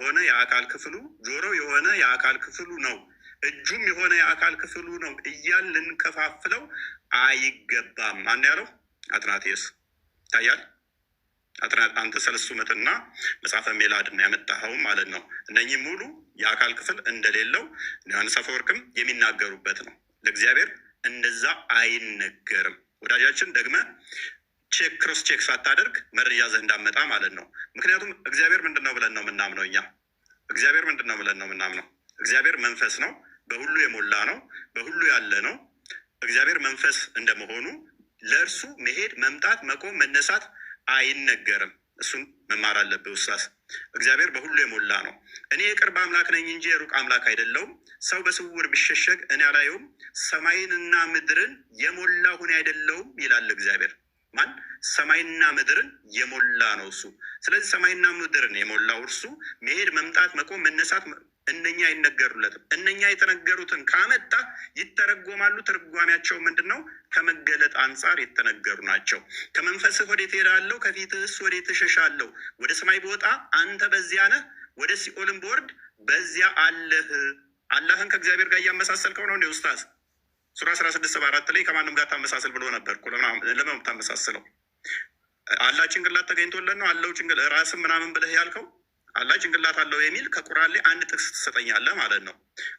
የሆነ የአካል ክፍሉ፣ ጆሮ የሆነ የአካል ክፍሉ ነው፣ እጁም የሆነ የአካል ክፍሉ ነው እያል ልንከፋፍለው አይገባም። ማን ያለው? አትናቴዎስ። ይታያል። አንተ ሰለስቱ ምዕትና መጽሐፈ ሜላድን ያመጣኸው ማለት ነው። እነኚህ ሙሉ የአካል ክፍል እንደሌለው ዮሐንስ አፈወርቅም የሚናገሩበት ነው። ለእግዚአብሔር እንደዛ አይነገርም። ወዳጃችን ደግመ ክሮስ ቼክ ሳታደርግ መረጃ ዘንድ እንዳመጣ ማለት ነው። ምክንያቱም እግዚአብሔር ምንድን ነው ብለን ነው የምናምነው? እኛ እግዚአብሔር ምንድን ነው ብለን ነው የምናምነው? እግዚአብሔር መንፈስ ነው፣ በሁሉ የሞላ ነው፣ በሁሉ ያለ ነው። እግዚአብሔር መንፈስ እንደመሆኑ ለእርሱ መሄድ፣ መምጣት፣ መቆም፣ መነሳት አይነገርም። እሱን መማር አለብህ ኡስታዝ። እግዚአብሔር በሁሉ የሞላ ነው። እኔ የቅርብ አምላክ ነኝ እንጂ የሩቅ አምላክ አይደለሁም። ሰው በስውር ቢሸሸግ እኔ አላየውም። ሰማይንና ምድርን የሞላሁ እኔ አይደለሁም ይላል እግዚአብሔር። ማን? ሰማይና ምድርን የሞላ ነው እሱ። ስለዚህ ሰማይና ምድርን የሞላው እርሱ መሄድ፣ መምጣት፣ መቆም፣ መነሳት እነኛ አይነገሩለትም። እነኛ የተነገሩትን ካመጣ ይተረጎማሉ። ትርጓሜያቸው ምንድን ነው? ከመገለጥ አንጻር የተነገሩ ናቸው። ከመንፈስህ ወዴት እሄዳለሁ? ከፊትህስ ወዴት እሸሻለሁ? ወደ ሰማይ ብወጣ አንተ በዚያ ነህ፣ ወደ ሲኦልም ብወርድ በዚያ አለህ። አላህን ከእግዚአብሔር ጋር እያመሳሰልከው ነው እንዴ ኡስታዝ? ሱራ 16:4 ላይ ከማንም ጋር ታመሳሰል ብሎ ነበር። ለምን ታመሳስለው? አላህ ጭንቅላት ተገኝቶለት ነው አለው ራስም ምናምን ብለህ ያልከው? አላህ ጭንቅላት አለው የሚል ከቁርአን ላይ አንድ ጥቅስ ትሰጠኛለህ ማለት ነው?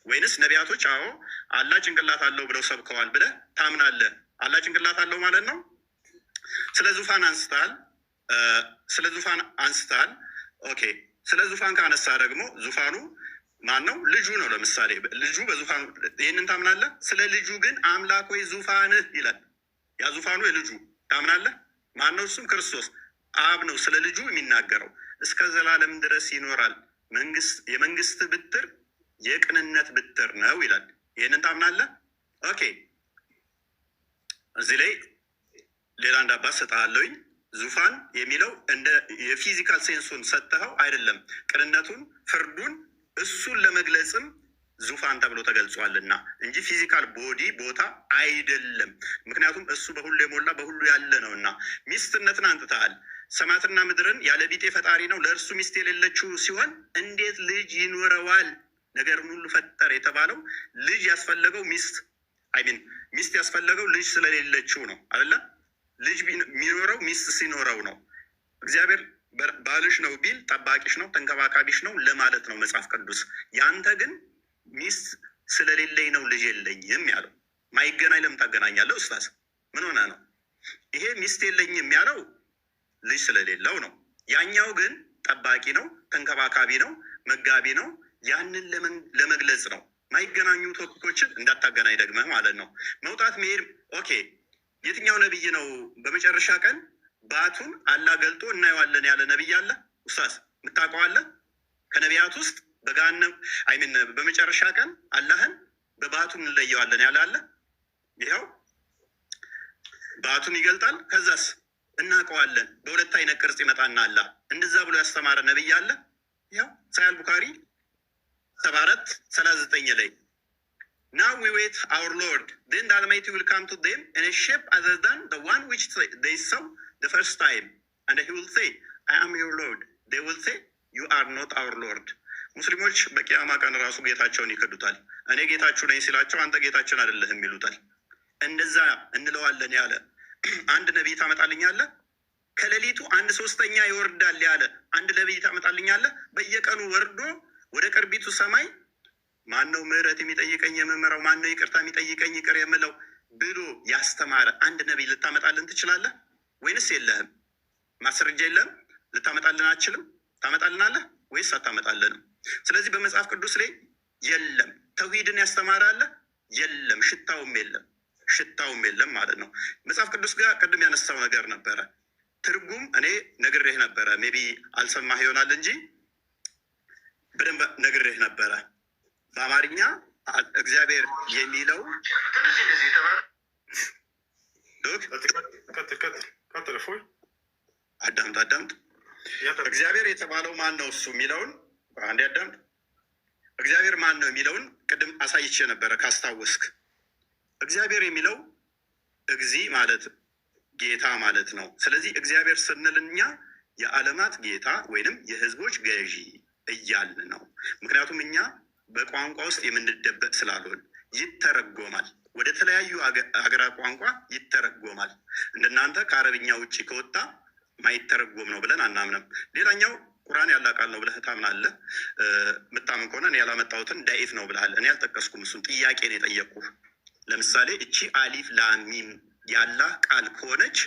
ወይንስ ነቢያቶች አዎ አላህ ጭንቅላት አለው ብለው ሰብከዋል ብለህ ታምናለህ? አላህ ጭንቅላት አለው ማለት ነው። ስለ ዙፋን አንስታል። ኦኬ፣ ስለ ዙፋን ካነሳ ደግሞ ዙፋኑ ማን ነው? ልጁ ነው። ለምሳሌ ልጁ በዙፋኑ፣ ይህንን ታምናለህ? ስለ ልጁ ግን አምላክ ወይ ዙፋንህ ይላል። ያ ዙፋኑ የልጁ ታምናለህ? ማን ነው? እሱም ክርስቶስ አብ ነው ስለ ልጁ የሚናገረው። እስከ ዘላለም ድረስ ይኖራል፣ የመንግስት ብትር የቅንነት ብትር ነው ይላል። ይህንን ታምናለህ? ኦኬ፣ እዚህ ላይ ሌላ እንዳባስ ሰጠሃለሁኝ። ዙፋን የሚለው እንደ የፊዚካል ሴንሱን ሰጥተኸው አይደለም፣ ቅንነቱን፣ ፍርዱን እሱን ለመግለጽም ዙፋን ተብሎ ተገልጿልና እንጂ ፊዚካል ቦዲ ቦታ አይደለም። ምክንያቱም እሱ በሁሉ የሞላ በሁሉ ያለ ነው እና ሚስትነትን አንጥተሃል። ሰማያትና ምድርን ያለ ቢጤ ፈጣሪ ነው፣ ለእርሱ ሚስት የሌለችው ሲሆን እንዴት ልጅ ይኖረዋል? ነገርን ሁሉ ፈጠር የተባለው ልጅ ያስፈለገው ሚስት ያስፈለገው ልጅ ስለሌለችው ነው አይደለ? ልጅ የሚኖረው ሚስት ሲኖረው ነው። እግዚአብሔር ባልሽ ነው ቢል ጠባቂሽ ነው ተንከባካቢሽ ነው ለማለት ነው መጽሐፍ ቅዱስ። ያንተ ግን ሚስት ስለሌለኝ ነው ልጅ የለኝም ያለው። ማይገናኝ ለምን ታገናኛለህ ኡስታዝ? ምን ሆነ ነው? ይሄ ሚስት የለኝም ያለው ልጅ ስለሌለው ነው። ያኛው ግን ጠባቂ ነው፣ ተንከባካቢ ነው፣ መጋቢ ነው። ያንን ለመግለጽ ነው። ማይገናኙ ቶፒኮችን እንዳታገናኝ ደግመህ ማለት ነው። መውጣት መሄድ ኦኬ። የትኛው ነብይ ነው በመጨረሻ ቀን ባቱን አላህ ገልጦ እናየዋለን ያለ ነብይ አለ ኡስታዝ? የምታውቀዋለህ? ከነቢያት ውስጥ በመጨረሻ ቀን አላህን በባቱን እንለየዋለን ያለ አለ? ይኸው ባቱን ይገልጣል። ከዛስ እናውቀዋለን። በሁለት አይነት ቅርጽ ይመጣና አላህ እንደዛ ብሎ ያስተማረ ነብይ አለ? ይኸው ሳሂህ ቡኻሪ 74:39 ላይ Now we wait our Lord, then the Almighty will come to them in a shape other than the one which they saw the first time, and he will say, I am your Lord. They will say, you are not our Lord. ሙስሊሞች በቂያማ ቀን ራሱ ጌታቸውን ይከዱታል። እኔ ጌታችሁ ነኝ ሲላቸው አንተ ጌታችን አይደለህም ይሉታል። እንደዛ እንለዋለን ያለ አንድ ነቢይ ታመጣልኛለህ? ከሌሊቱ 1/3 ይወርዳል ያለ አንድ ነቢይ ታመጣልኛለህ? በየቀኑ ወርዶ ወደ ቅርቢቱ ሰማይ ማን ነው ምህረት የሚጠይቀኝ የምምረው፣ ማን ነው ይቅርታ የሚጠይቀኝ ይቅር የምለው ብሎ ያስተማረ አንድ ነቢይ ልታመጣልን ትችላለህ ወይንስ የለህም? ማስረጃ የለህም? ልታመጣልን አትችልም? ታመጣልናለህ ወይስ አታመጣልንም? ስለዚህ በመጽሐፍ ቅዱስ ላይ የለም። ተውሂድን ያስተማረ አለ? የለም። ሽታውም የለም ማለት ነው። መጽሐፍ ቅዱስ ጋር ቅድም ያነሳው ነገር ነበረ። ትርጉም እኔ ነግሬህ ነበረ። ሜቢ አልሰማህ ይሆናል እንጂ በደንብ ነግሬህ ነበረ። በአማርኛ እግዚአብሔር የሚለው አዳምጥ። እግዚአብሔር የተባለው ማን ነው? እሱ የሚለውን አንድ አዳምጥ። እግዚአብሔር ማን ነው የሚለውን ቅድም አሳይቼ ነበረ ካስታወስክ። እግዚአብሔር የሚለው እግዚ ማለት ጌታ ማለት ነው። ስለዚህ እግዚአብሔር ስንል እኛ የዓለማት ጌታ ወይንም የህዝቦች ገዢ እያልን ነው። ምክንያቱም እኛ በቋንቋ ውስጥ የምንደበቅ ስላልሆን ይተረጎማል። ወደ ተለያዩ ሀገራት ቋንቋ ይተረጎማል። እንደናንተ ከአረብኛ ውጭ ከወጣ ማይተረጎም ነው ብለን አናምንም። ሌላኛው ቁርአን ያለ ቃል ነው ብለህ ታምናለህ። ምታምን ከሆነ እኔ ያላመጣሁትን ዳኢፍ ነው ብለሃል። እኔ አልጠቀስኩም። እሱን ጥያቄ ነው የጠየቅኩህ። ለምሳሌ እቺ አሊፍ ላሚም ያላህ ቃል ከሆነች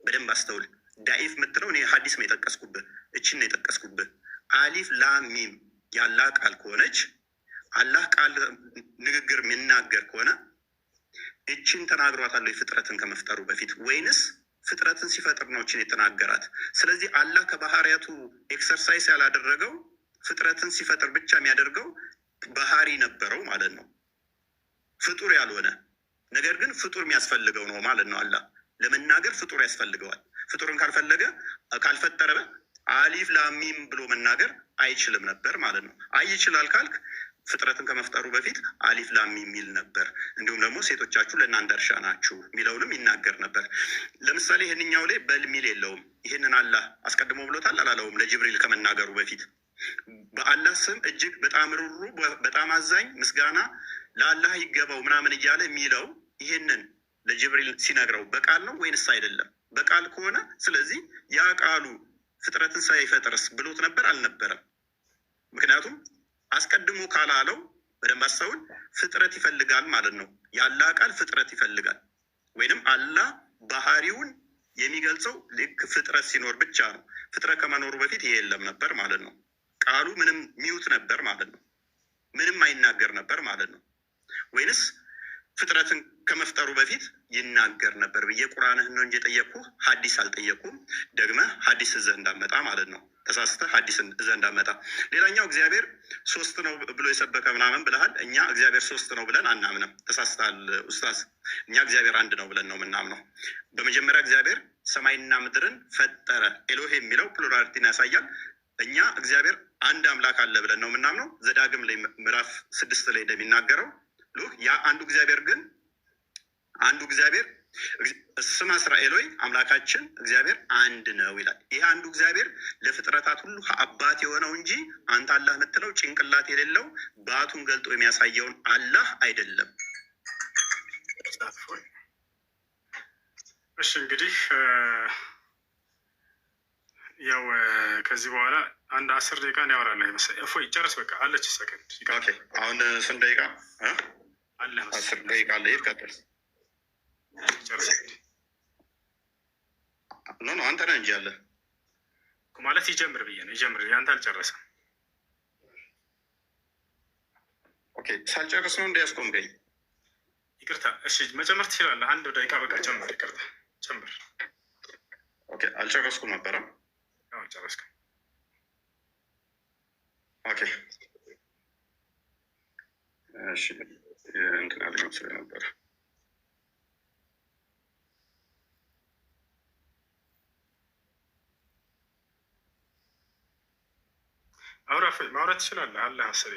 በደንብ አስተውል። ዳኢፍ የምትለው እኔ ሀዲስ ነው የጠቀስኩብህ። እችን ነው የጠቀስኩብህ። አሊፍ ላሚም ያላህ ቃል ከሆነች አላህ ቃል ንግግር የሚናገር ከሆነ እችን ተናግሯታል ፍጥረትን ከመፍጠሩ በፊት ወይንስ ፍጥረትን ሲፈጥር ነው እችን የተናገራት? ስለዚህ አላህ ከባህሪያቱ ኤክሰርሳይዝ ያላደረገው ፍጥረትን ሲፈጥር ብቻ የሚያደርገው ባህሪ ነበረው ማለት ነው። ፍጡር ያልሆነ ነገር ግን ፍጡር የሚያስፈልገው ነው ማለት ነው። አላህ ለመናገር ፍጡር ያስፈልገዋል። ፍጡርን ካልፈጠረ አሊፍ ላሚም ብሎ መናገር አይችልም ነበር ማለት ነው። ይችላል ካልክ ፍጥረትን ከመፍጠሩ በፊት አሊፍ ላም የሚል ነበር። እንዲሁም ደግሞ ሴቶቻችሁ ለእናንተ እርሻ ናችሁ የሚለውንም ይናገር ነበር። ለምሳሌ ይህንኛው ላይ በል ሚል የለውም። ይህንን አላህ አስቀድሞ ብሎታል አላለውም? ለጅብሪል ከመናገሩ በፊት በአላህ ስም እጅግ በጣም ሩሩ በጣም አዛኝ ምስጋና ለአላህ ይገባው ምናምን እያለ የሚለው ይህንን ለጅብሪል ሲነግረው በቃል ነው ወይንስ አይደለም? በቃል ከሆነ ስለዚህ ያ ቃሉ ፍጥረትን ሳይፈጥርስ ብሎት ነበር አልነበረም? ምክንያቱም አስቀድሞ ካላለው በደንብ አስተውል፣ ፍጥረት ይፈልጋል ማለት ነው። የአላህ ቃል ፍጥረት ይፈልጋል። ወይንም አላህ ባህሪውን የሚገልጸው ልክ ፍጥረት ሲኖር ብቻ ነው። ፍጥረት ከመኖሩ በፊት ይሄ የለም ነበር ማለት ነው። ቃሉ ምንም ሚውት ነበር ማለት ነው። ምንም አይናገር ነበር ማለት ነው። ወይንስ ፍጥረትን ከመፍጠሩ በፊት ይናገር ነበር ብዬ ቁርአንህን ነው እንጂ የጠየቅኩህ ሀዲስ አልጠየቅኩም። ደግመህ ሀዲስ እዘህ እንዳመጣ ማለት ነው። ተሳስተህ ሀዲስ እዘህ እንዳመጣ። ሌላኛው እግዚአብሔር ሶስት ነው ብሎ የሰበከ ምናምን ብለሃል። እኛ እግዚአብሔር ሶስት ነው ብለን አናምንም። ተሳስተሃል ኡስታዝ። እኛ እግዚአብሔር አንድ ነው ብለን ነው የምናምነው። በመጀመሪያ እግዚአብሔር ሰማይና ምድርን ፈጠረ። ኤሎሄ የሚለው ፕሉራሊቲን ያሳያል። እኛ እግዚአብሔር አንድ አምላክ አለ ብለን ነው የምናምነው። ዘዳግም ላይ ምዕራፍ 6 ላይ እንደሚናገረው ያ አንዱ እግዚአብሔር ግን አንዱ እግዚአብሔር ስማ እስራኤል ሆይ አምላካችን እግዚአብሔር አንድ ነው ይላል። ይህ አንዱ እግዚአብሔር ለፍጥረታት ሁሉ አባት የሆነው እንጂ አንተ አላህ የምትለው ጭንቅላት የሌለው ባቱን ገልጦ የሚያሳየውን አላህ አይደለም። እሺ እንግዲህ ያው ከዚህ በኋላ አንድ 10 ደቂቃ ነው ያወራለሁ መሰለኝ። እፎይ ጨርስ በቃ አለች ሰከንድ። ኦኬ አሁን ስንት ደቂቃ አለ? 10 ደቂቃ አለ። ይቀጥል። ጨርስ ኖ አንተ ነህ እንጂ ያለ ማለት ይጀምር ብዬ ነው። ይጀምር ያንተ አልጨረሰም። ኦኬ ሳልጨርስ ነው እንዲያስቆምከኝ። ይቅርታ። እሺ መጨመር ትችላለህ። አንድ ደቂቃ በቃ ጨምር። ይቅርታ ጨምር። ኦኬ አልጨረስኩም ነበረ። አዎ ጨረስኩ። ኦኬ እሺ እንትን አለ መሰለኝ ነበር። ማውራት ትችላለህ። አለ ሀሰብ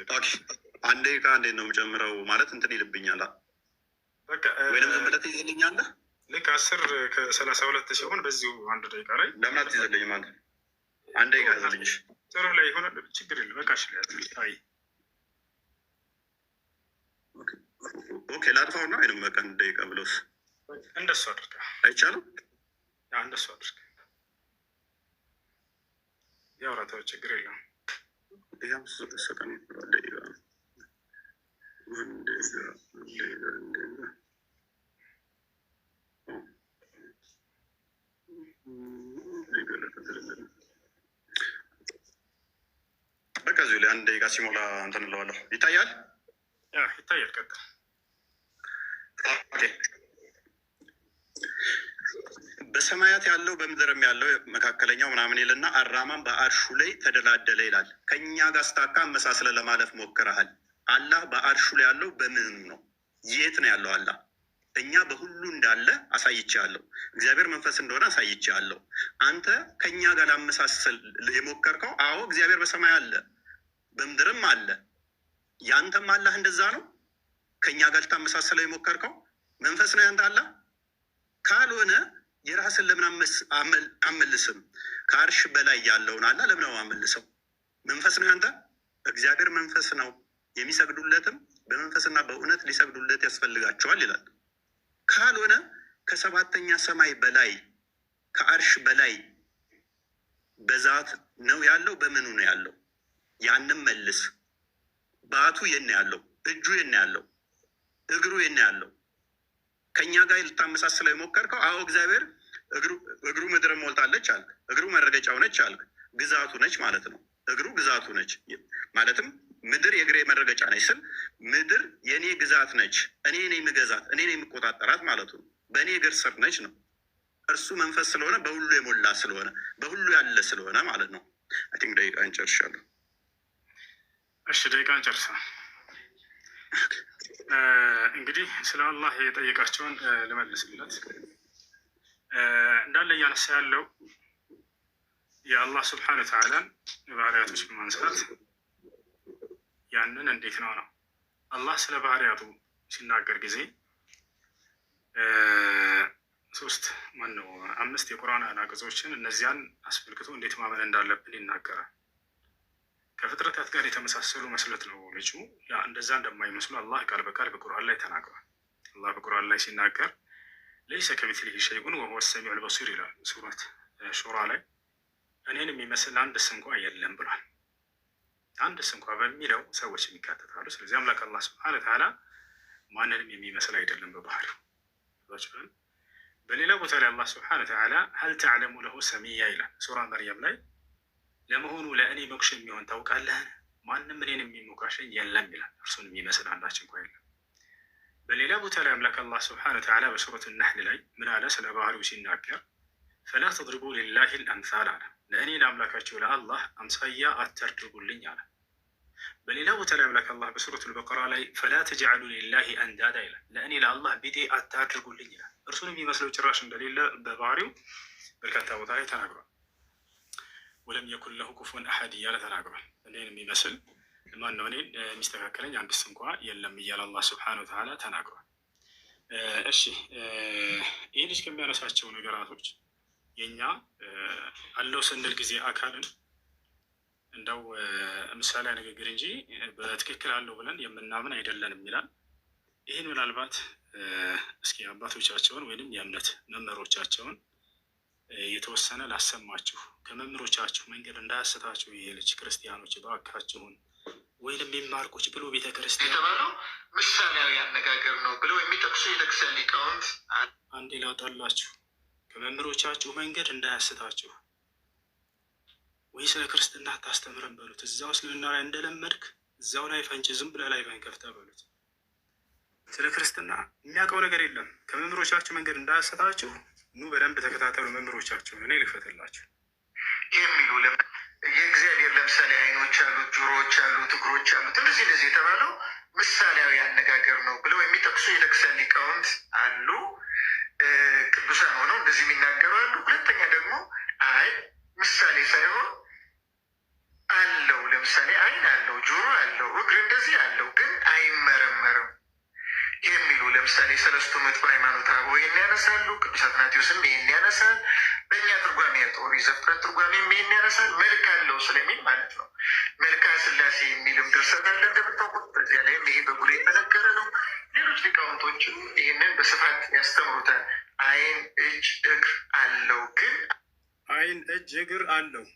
አንድ ደቂቃ እንዴት ነው የምጨምረው? ማለት እንትን ይልብኛል ወይም ዝም ብለህ ትይዝልኛለህ? ልክ 10 ከ32 ሲሆን በዚሁ አንድ ደቂቃ ላይ ለምን አትይዝልኝ? ማለት አንድ ደቂቃ ይዘልኝ ጥሩ ላይ ሆነ ችግር የለም። በቃ አይ ኦኬ ላጥፋው ነው ወይም በቃ አንድ ደቂቃ ብሎስ እንደሱ አድርጋ አይቻልም? እንደሱ አድርጋ ያውራታው ችግር የለም። ያም ሰከን ደቂቃ በቃ እዚሁ ላይ አንድ ደቂቃ ሲሞላ እንትን እለዋለሁ። ይታያል? ይታያል። ቀጥል። በሰማያት ያለው በምድርም ያለው መካከለኛው ምናምን ይልና አራማን በአርሹ ላይ ተደላደለ ይላል። ከእኛ ጋር ስታካ አመሳስለ ለማለፍ ሞክረሃል። አላህ በአርሹ ላይ ያለው በምኑ ነው? የት ነው ያለው አላህ? እኛ በሁሉ እንዳለ አሳይቼሃለሁ። እግዚአብሔር መንፈስ እንደሆነ አሳይቼሃለሁ። አንተ ከእኛ ጋር ላመሳሰል የሞከርከው አዎ እግዚአብሔር በሰማይ አለ በምድርም አለ። ያንተም አላህ እንደዛ ነው። ከእኛ ጋር ልታመሳሰለው የሞከርከው መንፈስ ነው ያንተ አላህ ካልሆነ የራስን ለምን አመልስም? ከአርሽ በላይ ያለውን አላህ ለምን አመልሰው? መንፈስ ነው ያንተ እግዚአብሔር መንፈስ ነው፣ የሚሰግዱለትም በመንፈስና በእውነት ሊሰግዱለት ያስፈልጋቸዋል ይላል። ካልሆነ ከሰባተኛ ሰማይ በላይ ከአርሽ በላይ በዛት ነው ያለው? በምኑ ነው ያለው? ያንም መልስ። ባቱ የት ያለው? እጁ የት ያለው? እግሩ የት ያለው? ከእኛ ጋር ልታመሳስለው የሞከርከው አዎ እግዚአብሔር እግሩ ምድር ሞልታለች አልክ። እግሩ መረገጫው ነች አልክ። ግዛቱ ነች ማለት ነው። እግሩ ግዛቱ ነች ማለትም ምድር የእግሬ መረገጫ ነች ስል ምድር የእኔ ግዛት ነች፣ እኔ ነኝ የምገዛት፣ እኔ ነኝ የምቆጣጠራት ማለቱ ነው። በእኔ እግር ስር ነች ነው። እርሱ መንፈስ ስለሆነ በሁሉ የሞላ ስለሆነ በሁሉ ያለ ስለሆነ ማለት ነው። አይ ቲንክ ደቂቃ እንጨርሻለሁ። እሺ ደቂቃ እንጨርሳ። እንግዲህ ስለ አላህ የጠየቃቸውን ልመልስለት። እንዳለ እያነሳ ያለው የአላህ ስብሓነ ወተዓላን ባህሪያቶች በማንሳት ያንን እንዴት ነው አላህ ስለ ባህሪያቱ ሲናገር ጊዜ አምስት የቁርአን አናቅጾችን እነዚያን አስመልክቶ እንዴት ማመን እንዳለብን ይናገራል። ከፍጥረታት ጋር የተመሳሰሉ መስለት ነው ልጁ። እንደዛ እንደማይመስሉ አላህ ቃል በቃል በቁርአን ላይ ተናግሯል። አላህ በቁርአን ላይ ሲናገር ለይሰ ከሚስሊሂ ሸይኡን ወሁወ ሰሚዑል በሲር ይላል ሱረት ሹራ ላይ። እኔን የሚመስል አንድስ እንኳ የለም ብሏል። አንድስ እንኳ በሚለው ሰዎች የሚካተታሉ። ስለዚህ አምላክ አላህ ሱብሓነሁ ወተዓላ ማንንም የሚመስል አይደለም በባህሪው። በሌላ ቦታ ላይ አላህ ሱብሓነሁ ወተዓላ ሀል ተዕለሙ ለሁ ሰሚያ ይላል ሱራ መርየም ላይ። ለመሆኑ ለእኔ ሞክሽ የሚሆን ታውቃለህ? ማንም እኔን የሚሞካሸኝ የለም ይላል። እርሱን የሚመስል አንዳች እንኳ የለም። በሌላ ቦታ ላይ አምላክ አላህ ሱብሓነሁ ወተዓላ በሱረት ነሕል ላይ ምን አለ? ስለ ባህሪው ሲናገር ፈላ ተድሪቡ ሊላሂ ልአምሳል አለ። ለእኔ ለአምላካቸው ለአላህ አምሳያ አታድርጉልኝ አለ። በሌላ ቦታ ላይ አምላክ አላህ በሱረቱል በቀራ ላይ ፈላ ተጅዐሉ ሊላሂ አንዳዳ ይላል። ለእኔ ለአላህ ቢጤ አታድርጉልኝ ይላል። እርሱን የሚመስለው ጭራሽ እንደሌለ በባህሪው በርካታ ቦታ ላይ ተናግሯል። ወለም የኩን ለሁ ኩፉወን አሐድ እያለ ተናግሯል። እኔን የሚመስል ማን ነው? እኔን የሚስተካከለኝ አንድስ እንኳ የለም እያለ አላህ ስብሐነሁ ወተዓላ ተናግሯል። እሺ ይህ ልጅ ከሚያነሳቸው ነገራቶች የኛ አለው ስንል ጊዜ አካልን እንደው ምሳሌ ንግግር እንጂ በትክክል አለው ብለን የምናምን አይደለንም ይላል። ይህን ምናልባት እስኪ አባቶቻቸውን ወይንም የእምነት መምህሮቻቸውን የተወሰነ ላሰማችሁ፣ ከመምህሮቻችሁ መንገድ እንዳያስታችሁ ይሄ ልጅ ክርስቲያኖች እባካችሁን፣ ወይንም የሚማርቆች ብሎ ቤተክርስቲያን የተባለው ምሳሌያዊ አነጋገር ነው ብለው የሚጠቅሱ የቤተክርስቲያን ሊቃውንት አንዴ ላውጣላችሁ። ከመምህሮቻችሁ መንገድ እንዳያስታችሁ፣ ወይ ስለ ክርስትና አታስተምረን በሉት። እዛው እስልምና ላይ እንደለመድክ እዛው ላይ ፈንጭ ዝም ብለህ ላይ ፈንከፍተ በሉት። ስለ ክርስትና የሚያውቀው ነገር የለም። ከመምህሮቻችሁ መንገድ እንዳያስታችሁ ኑ በደንብ ተከታተሉ መምህሮቻችሁን፣ እኔ ልክፈትላችሁ የሚሉ የእግዚአብሔር ለምሳሌ አይኖች አሉት፣ ጆሮዎች አሉት፣ እግሮች አሉት፣ እንደዚህ እንደዚህ የተባለው ምሳሌያዊ አነጋገር ነው ብለው የሚጠቅሱ የቤተክርስቲያን ሊቃውንት አሉ። ቅዱሳን ሆነው እንደዚህ የሚናገሩ አሉ። ሁለተኛ ደግሞ አይ ምሳሌ ሳይሆን አለው፣ ለምሳሌ አይን አለው፣ ጆሮ አለው፣ እግር እንደዚህ አለው፣ ግን አይመረመርም የሚሉ ለምሳሌ ሰለስቱ ምዕት በሃይማኖተ አበው ይህን ያነሳሉ። ቅዱስ አትናቴዎስም ይህን ያነሳል። በእኛ ትርጓሜ ኦሪት ዘፍጥረት ትርጓሜም ይህን ያነሳል። መልክ አለው ስለሚል ማለት ነው። መልክአ ሥላሴ የሚልም ድርሰት አለ እንደምታውቁት። በዚያ ላይም ይሄ በጉል የተነገረ ነው። ሌሎች ሊቃውንቶችም ይህንን በስፋት ያስተምሩታል። አይን፣ እጅ፣ እግር አለው፣ ግን አይን፣ እጅ፣ እግር አለው፣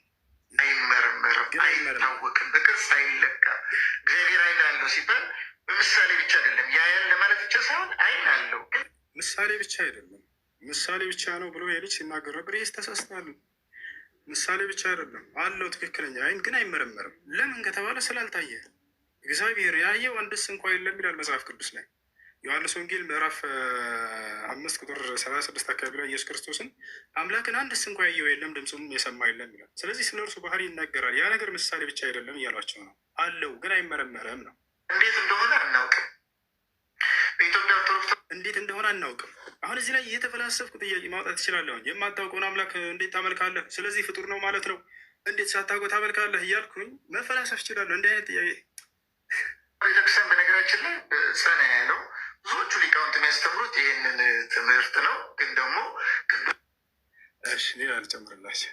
አይመረመርም፣ አይታወቅም፣ በቅርጽ አይለካም። እግዚአብሔር አይን አለው ሲባል በምሳሌ ብቻ አይደለም፣ ያያል ለማለት ብቻ ሳይሆን አይን አለው፣ ግን ምሳሌ ብቻ አይደለም። ምሳሌ ብቻ ነው ብሎ የልጅ ሲናገር ነበር። ይህ ተሳስታሉ። ምሳሌ ብቻ አይደለም አለው ትክክለኛ አይን፣ ግን አይመረመርም። ለምን ከተባለ ስላልታየ። እግዚአብሔር ያየው አንድስ እንኳ የለም ይላል መጽሐፍ ቅዱስ ላይ። ዮሐንስ ወንጌል ምዕራፍ 5 ቁጥር 36 አካባቢ ላይ ኢየሱስ ክርስቶስን አምላክን አንድስ እንኳ ያየው የለም ድምፁም የሰማ የለም ይላል። ስለዚህ ስለ እርሱ ባህሪ ይናገራል። ያ ነገር ምሳሌ ብቻ አይደለም እያሏቸው ነው። አለው ግን አይመረመርም ነው። እንዴት እንደሆነ አናውቅም። በኢትዮጵያ ኦርቶዶክስ እንዴት እንደሆነ አናውቅም። አሁን እዚህ ላይ እየተፈላሰፍኩ ጥያቄ ማውጣት ትችላለሁ። የማታውቀውን አምላክ እንዴት ታመልካለህ? ስለዚህ ፍጡር ነው ማለት ነው። እንዴት ሳታውቀው ታመልካለህ እያልኩኝ መፈላሰፍ እችላለሁ። እንዲህ አይነት ጥያቄ ቤተክርስቲያን በነገራችን ላይ ጸና ያለው ብዙዎቹ ሊቃውንት የሚያስተምሩት ይህንን ትምህርት ነው። ግን ደግሞ ሌላ ልጨምርላቸው።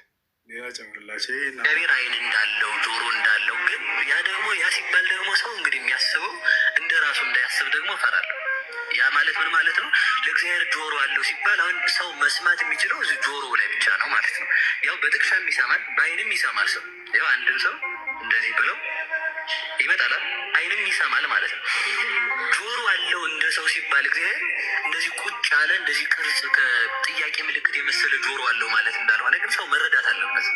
ሌላ ጨምርላቸው። እግዚአብሔር ዓይን እንዳለው ጆሮ እንዳለው ግን ያ ደግሞ ያ ሲባል ደግሞ ሰው እንግዲህ የሚያስበው እንደ ራሱ እንዳያስብ ደግሞ እፈራለሁ። ያ ማለት ምን ማለት ነው? ለእግዚአብሔር ጆሮ አለው ሲባል አሁን ሰው መስማት የሚችለው እዚህ ጆሮ ላይ ብቻ ነው ማለት ነው። ያው በጥቅሻም ይሰማል፣ በዓይንም ይሰማል። ሰው ያው አንድን ሰው እንደዚህ ብለው ይመጣላል፣ ዓይንም ይሰማል ማለት ነው። ጆሮ አለው እንደ ሰው ሲባል እግዚአብሔር እንደዚህ ቁጭ ያለ እንደዚህ ቅርጽ ከጥያቄ ምልክት የመሰለ ጆሮ አለው ማለት እንዳልሆነ ግን ሰው መረዳት አለበት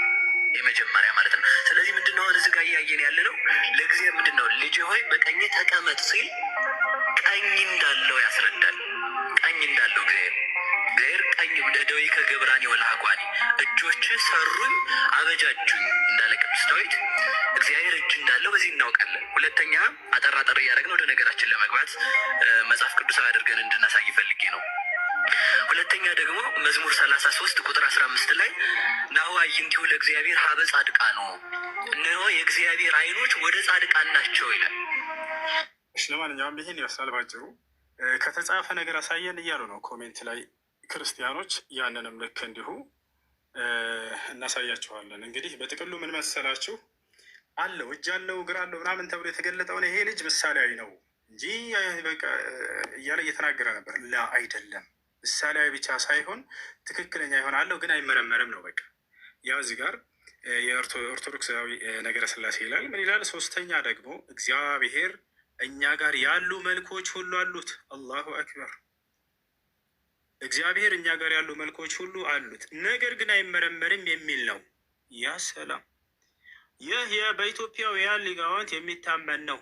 የመጀመሪያ ማለት ነው። ስለዚህ ምንድነው አሁን እዚህ ጋር እያየን ያለ ነው። ለእግዚአብሔር ምንድነው ልጅ ሆይ በቀኝ ተቀመጥ ሲል ቀኝ እንዳለው ያስረዳል። ቀኝ እንዳለው እግዚአብሔር ቀኝ ደደዊ ከገብራኒ ወለሀቋኒ እጆች ሰሩኝ አበጃጁኝ እንዳለ ቅዱስ ዳዊት እግዚአብሔር እጅ እንዳለው በዚህ እናውቃለን። ሁለተኛ አጠር አጠር እያደረግን ወደ ነገራችን ለመግባት መጽሐፍ ቅዱሳዊ አድርገን እንድናሳይ ፈልጌ ነው። ሁለተኛ ደግሞ መዝሙር 33 ቁጥር 15 ላይ ናሁ አዕይንቲሁ ለእግዚአብሔር ሀበ ጻድቃኑ እነሆ የእግዚአብሔር ዓይኖች ወደ ጻድቃን ናቸው ይላል። እሺ ለማንኛውም ይህን ይመስላል ባጭሩ። ከተጻፈ ነገር አሳየን እያሉ ነው ኮሜንት ላይ ክርስቲያኖች። ያንንም ልክ እንዲሁ እናሳያችኋለን። እንግዲህ በጥቅሉ ምን መሰላችሁ አለው እጅ አለው እግር አለው ምናምን ተብሎ የተገለጠውን ይሄ ልጅ ምሳሌያዊ ነው እንጂ በቃ እያለ እየተናገረ ነበር። ላ አይደለም፣ ምሳሌያዊ ብቻ ሳይሆን ትክክለኛ ይሆን አለው ግን አይመረመርም ነው። በቃ ያው እዚህ ጋር የኦርቶዶክሳዊ ነገረ ስላሴ ይላል። ምን ይላል? ሶስተኛ ደግሞ እግዚአብሔር እኛ ጋር ያሉ መልኮች ሁሉ አሉት። አላሁ አክበር። እግዚአብሔር እኛ ጋር ያሉ መልኮች ሁሉ አሉት፣ ነገር ግን አይመረመርም የሚል ነው። ያ ሰላም! ይህ በኢትዮጵያውያን ሊቃውንት የሚታመን ነው።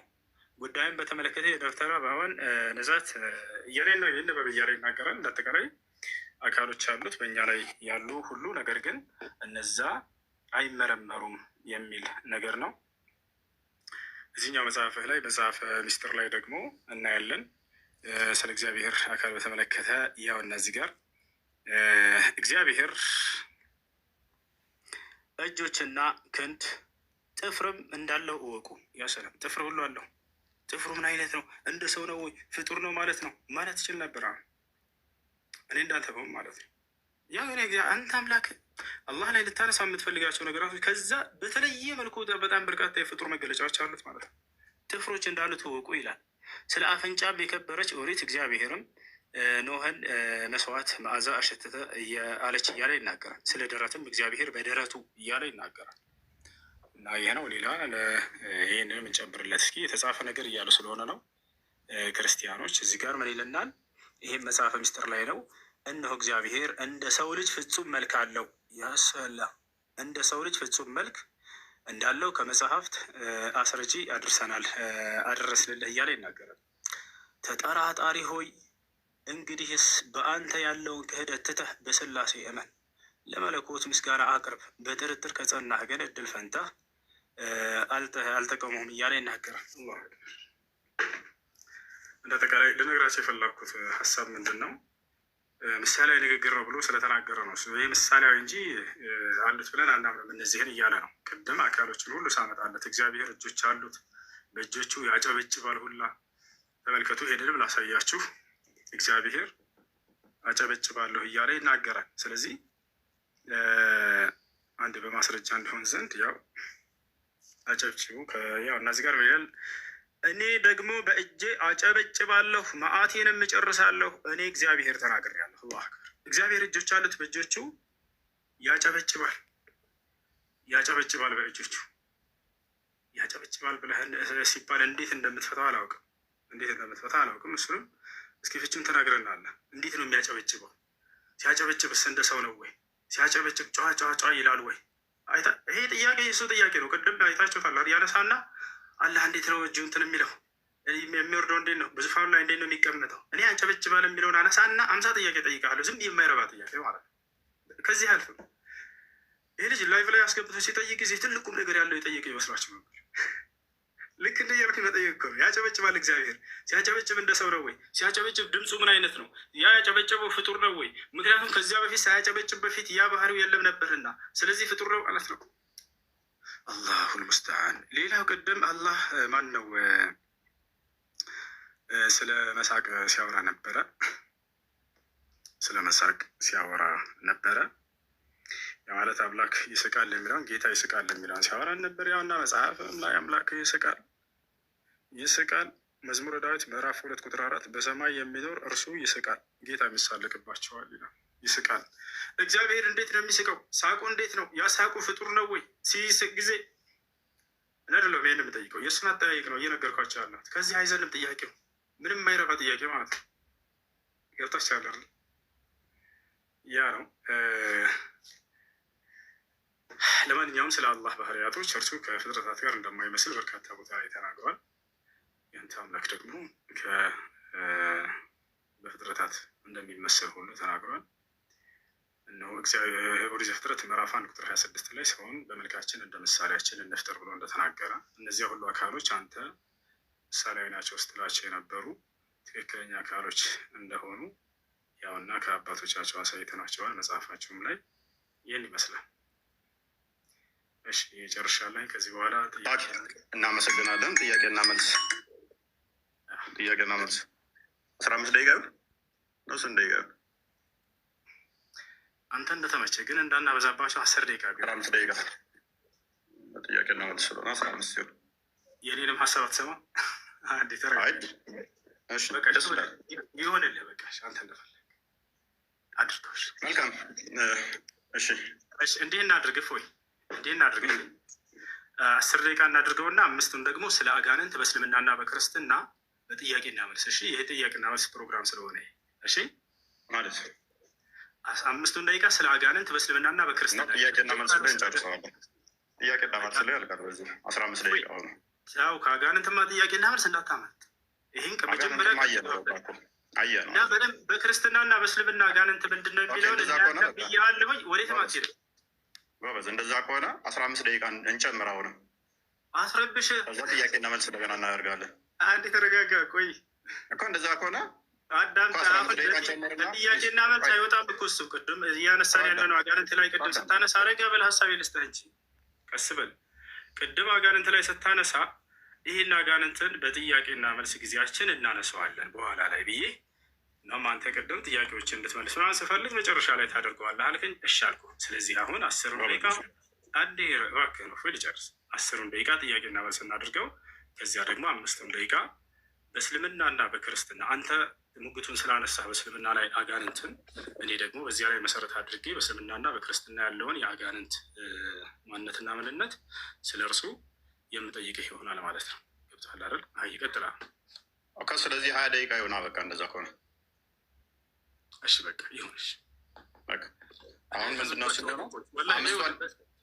ጉዳዩን በተመለከተ የዶክተር አበባን ነዛት እያለ ነው ይንበብ እያለ ይናገራል። እንዳጠቃላይ አካሎች አሉት በእኛ ላይ ያሉ ሁሉ፣ ነገር ግን እነዛ አይመረመሩም የሚል ነገር ነው። እዚህኛው መጽሐፍህ ላይ መጽሐፈ ሚስጥር ላይ ደግሞ እናያለን ስለ እግዚአብሔር አካል በተመለከተ። ያው እነዚህ ጋር እግዚአብሔር እጆችና ክንድ ጥፍርም እንዳለው እወቁ። ያ ሰላም! ጥፍር ሁሉ አለው። ጥፍሩ ምን አይነት ነው? እንደ ሰው ነው ወይ ፍጡር ነው ማለት ነው ማለት ይችል ነበር። እኔ እንዳንተበውም ማለት ነው። ያ አንተ አምላክ አላህ ላይ ልታነሳ የምትፈልጋቸው ነገራቶች ከዛ በተለየ መልኩ በጣም በርካታ የፍጡር መገለጫዎች አሉት ማለት ነው። ጥፍሮች እንዳሉት እወቁ ይላል። ስለ አፍንጫም የከበረች ኦሪት እግዚአብሔርም ኖህን መስዋዕት መዓዛ አሸተተ አለች እያለ ይናገራል። ስለ ደረትም እግዚአብሔር በደረቱ እያለ ይናገራል። እና ይህ ነው። ሌላ ይህንን የምንጨምርለት እስኪ የተጻፈ ነገር እያሉ ስለሆነ ነው ክርስቲያኖች። እዚህ ጋር ምን ይልናል? ይህም መጽሐፈ ምስጢር ላይ ነው። እነሆ እግዚአብሔር እንደ ሰው ልጅ ፍጹም መልክ አለው። ያሰላ እንደ ሰው ልጅ ፍጹም መልክ እንዳለው ከመጽሐፍት አስረጂ አደረስንልህ እያለ ይናገራል። ተጠራጣሪ ሆይ እንግዲህስ በአንተ ያለውን ክህደት ትተህ በስላሴ እመን፣ ለመለኮት ምስጋና አቅርብ። በጥርጥር ከጸናህ ግን እድል ፈንታህ አልጠቀሙም እያለ ይናገራል። እንደ አጠቃላይ ልነግራቸው የፈላኩት ሀሳብ ምንድን ነው? ምሳሌያዊ ንግግር ነው ብሎ ስለተናገረ ነው። ይህ ምሳሌያዊ እንጂ አሉት ብለን አናምንም እነዚህን እያለ ነው። ቅድም አካሎችን ሁሉ ሳመጣለት እግዚአብሔር እጆች አሉት፣ በእጆቹ ያጨበጭባል ሁላ። ተመልከቱ፣ ይሄንንም ላሳያችሁ። እግዚአብሔር አጨበጭባለሁ እያለ ይናገራል። ስለዚህ አንድ በማስረጃ እንዲሆን ዘንድ ያው አጨብጭቡ። ያው እነዚህ ጋር ይላል እኔ ደግሞ በእጄ አጨበጭባለሁ መዓቴንም እጨርሳለሁ፣ እኔ እግዚአብሔር ተናግሬያለሁ። አላህ አክበር። እግዚአብሔር እጆች አሉት፣ በእጆቹ ያጨበጭባል። በእጆቹ ያጨበጭባል ብለህን ሲባል እንዴት እንደምትፈታው አላውቅም። እሱንም እስኪ ፍችም ተናግረናለ። እንዴት ነው የሚያጨበጭበው? ሲያጨበጭብስ እንደ ሰው ነው ወይ? ሲያጨበጭብ ጨዋ ይላል ወይ? ይሄ ጥያቄ የሱ ጥያቄ ነው። ቅድም አይታችሁታል። ያነሳና አላህ እንዴት ነው እጁ እንትን የሚለው የሚወርደው? እንዴት ነው በዙፋኑ ላይ እንዴት ነው የሚቀመጠው? እኔ አጨበጭባል የሚለውን አነሳና 50 ጥያቄ ጠይቃለሁ። ዝም የማይረባ ጥያቄ ማለት ነው። ከዚህ አልፍ ይህ ልጅ ላይቭ ላይ አስገብቶ ሲጠይቅ ጊዜ ትልቁም ነገር ያለው የጠየቀ ይመስላችሁ ነበር። ልክ እንደ እያልኩ መጠየቅ እኮ ነው። ያጨበጭባል እግዚአብሔር። ሲያጨበጭብ እንደ ሰው ነው ወይ? ሲያጨበጭብ ድምፁ ምን አይነት ነው? ያ ያጨበጨበው ፍጡር ነው ወይ? ምክንያቱም ከዚያ በፊት ሳያጨበጭብ በፊት ያ ባህሪው የለም ነበርና፣ ስለዚህ ፍጡር ነው ማለት ነው። አላሁል ሙስተዓን። ሌላው ቅድም አላህ ማን ነው ስለ መሳቅ ሲያወራ ነበረ። የማለት አምላክ ይስቃል የሚለውን ጌታ ይስቃል የሚለውን ሲያወራን ነበር። ያውና መጽሐፍ ላይ አምላክ ይስቃል። መዝሙረ ዳዊት ምዕራፍ 2 ቁጥር 4 በሰማይ የሚኖር እርሱ ይስቃል፣ ጌታ የሚሳለቅባቸዋል ይላል። ይስቃል። እግዚአብሔር እንዴት ነው የሚስቀው? ሳቁ እንዴት ነው? ያ ሳቁ ፍጡር ነው ወይ? ሲስቅ ጊዜ አይደለም። ይህን የምጠይቀው የእሱን አጠያየቅ ነው እየነገርኳቸው ያለሁት። ከዚህ አይዘንም ጥያቄው ምንም የማይረባ ጥያቄ ማለት ነው። ገብታችኋል አይደል? ያ ነው። ለማንኛውም ስለ አላህ ባህሪያቶች እርሱ ከፍጥረታት ጋር እንደማይመስል በርካታ ቦታ ላይ ተናግሯል። ያንተ አምላክ ደግሞ በፍጥረታት እንደሚመስል ሁሉ ተናግሯል። እነሆ ኦሪት ዘፍጥረት ምዕራፍ 1 ቁጥር 26 ላይ ሰውን በመልካችን እንደ ምሳሌያችን እንፍጠር ብሎ እንደተናገረ እነዚያ ሁሉ አካሎች አንተ ምሳሌያዊ ናቸው ስትላቸው የነበሩ ትክክለኛ አካሎች እንደሆኑ ያውና ከአባቶቻቸው አሳይተናቸዋል። መጽሐፋቸውም ላይ ይህን ይመስላል። እሺ ጨርሻለሁ። ከዚህ በኋላ እናመሰግናለን። ጥያቄና መልስ 15 ደቂቃ ነው። ስንት ደቂቃ? አንተ እንደተመቸ ግን እንዳናበዛባቸው 10 ደቂቃ ቢሆን 15 ደቂቃ ጥያቄና መልስ ስለሆነ 15 ሲሆን የኔንም ሀሳብ አትሰማ። ይሆንልህ በቃ አንተ እንደፈለግ አድርገው። መልካም። እሺ እንዲህ እናድርግ። ፎይ እንዲህ እናድርግ። 10 ደቂቃ እናድርገውና 5ቱን ደግሞ ስለ አጋንንት በእስልምናና በክርስትና በጥያቄና መልስ። እሺ ይሄ ጥያቄና መልስ ፕሮግራም ስለሆነ እሺ ማለት 5ቱን ደቂቃ ስለ አጋንንት በእስልምናና በክርስትና ጥያቄና መልስ ላይ እንጨርሰዋለን። ጥያቄና መልስ ላይ ያልቃል። በዚህ 15 ደቂቃ ሆነ። ያው ከአጋንንትማ ጥያቄና መልስ እንዳታመጥ። ይህን ከመጀመሪያ እና በደንብ በክርስትናና በእስልምና አጋንንት ምንድን ነው የሚለውን ብያለሁኝ። ወዴት ማትሄድ ጎበዝ። እንደዛ ከሆነ 15 ደቂቃ እንጨምረው ነው። አስረብሽ እዛ ጥያቄና መልስ እንደገና እናደርጋለን። አንድ የተረጋጋ ቆይ እኮ እንደዛ ከሆነ አዳም ጥያቄና መልስ አይወጣም እኮ እሱ ቅድም እያነሳን ያለ ነው። አጋንንት ላይ ቅድም ስታነሳ አረጋ በል ሀሳብ ልስጥህ እንጂ ቀስ በል። ቅድም አጋንንት ላይ ስታነሳ ይህን አጋንንትን በጥያቄና መልስ ጊዜያችን እናነሳዋለን በኋላ ላይ ብዬ እናም አንተ ቅድም ጥያቄዎችን እንድትመልስ ምናምን ስፈልግ መጨረሻ ላይ ታደርገዋለህ አልከኝ። እሺ አልኩህ። ስለዚህ አሁን 10 ደቂቃ አንዴ እባክህ ነው ልጨርስ። 10 ደቂቃ ጥያቄና መልስ እናድርገው። ከዚያ ደግሞ 5 ደቂቃ በእስልምና እና በክርስትና አንተ ሙግቱን ስላነሳ በእስልምና ላይ አጋንንትን፣ እኔ ደግሞ በዚያ ላይ መሰረት አድርጌ በእስልምና እና በክርስትና ያለውን የአጋንንት ማንነትና ምንነት ስለ እርሱ የምጠይቅህ ይሆናል ማለት ነው። ገብቶሃል አይደል? ይቀጥላል። ስለዚህ 20 ደቂቃ ይሆና። በቃ እንደዛ ከሆነ እሺ በቃ ይሁን። እሺ በቃ አሁን ምንድነው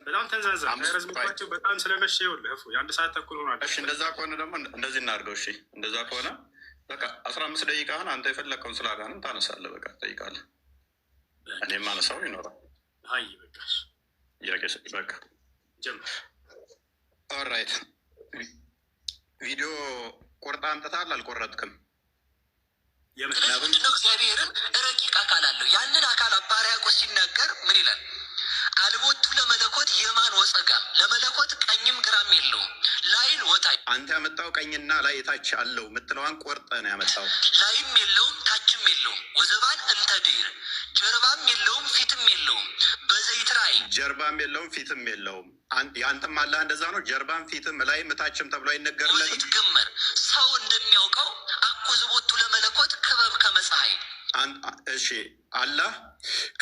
በጣም ተንዛዛ ረዝምባቸው በጣም ስለመሸ ይኸውልህ የ1 ሰዓት ተኩል ሆኗል። እሺ እንደዛ ከሆነ ደግሞ እንደዚህ እናድርገው። እሺ እንደዛ ከሆነ በቃ 15 ደቂቃህን አንተ የፈለግከውን ስለ አጋንንት ታነሳለህ። በቃ ትጠይቃለህ፣ እኔም ማነሳው ይኖራል። አይ በቃ ጥያቄ በቃ ጀምር። ኦልራይት። ቪዲዮ ቆርጣ አንጥታል አልቆረጥክም? ምንድነው? እግዚአብሔርን ረቂቅ አካል አለው። ያንን አካል አባ ሕርያቆስ ሲናገር ምን ይላል? አልቦቱ ለመለኮት የማን ወጸጋም፣ ለመለኮት ቀኝም ግራም የለውም። ላይን ወታይ አንተ ያመጣው ቀኝና ላይ ታች አለው ምትለዋን ቆርጠ ነው ያመጣው። ላይም የለውም ታችም የለውም። ወዘባን እንተድር ጀርባም የለውም ፊትም የለውም። በዘይት ራይ ጀርባም የለውም ፊትም የለውም። ያንተም አላህ እንደዛ ነው። ጀርባም ፊትም ላይም ታችም ተብሎ አይነገርለትም። ወዘይት ግመር ሰው እንደሚያውቀው አኮዝቦቱ ለመለኮት ክበብ ከመፀሐይ። እሺ አላህ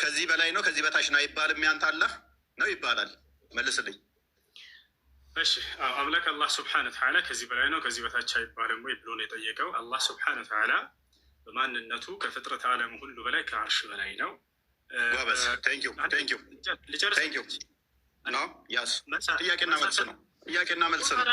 ከዚህ በላይ ነው ከዚህ በታች ነው አይባልም። ያንተ አላህ ነው ይባላል። መልስልኝ። እሺ አምላክ አላህ ስብሐነ ወተዓላ ከዚህ በላይ ነው ከዚህ በታች አይባልም ወይ ብሎ ነው የጠየቀው። አላህ ስብሐነ ወተዓላ በማንነቱ ከፍጥረት ዓለም ሁሉ በላይ ከአርሽ በላይ ነው። ጎበዝ። ቴንኪው ልጨርስ። ጥያቄና መልስ ነው። ጥያቄና መልስ ነው።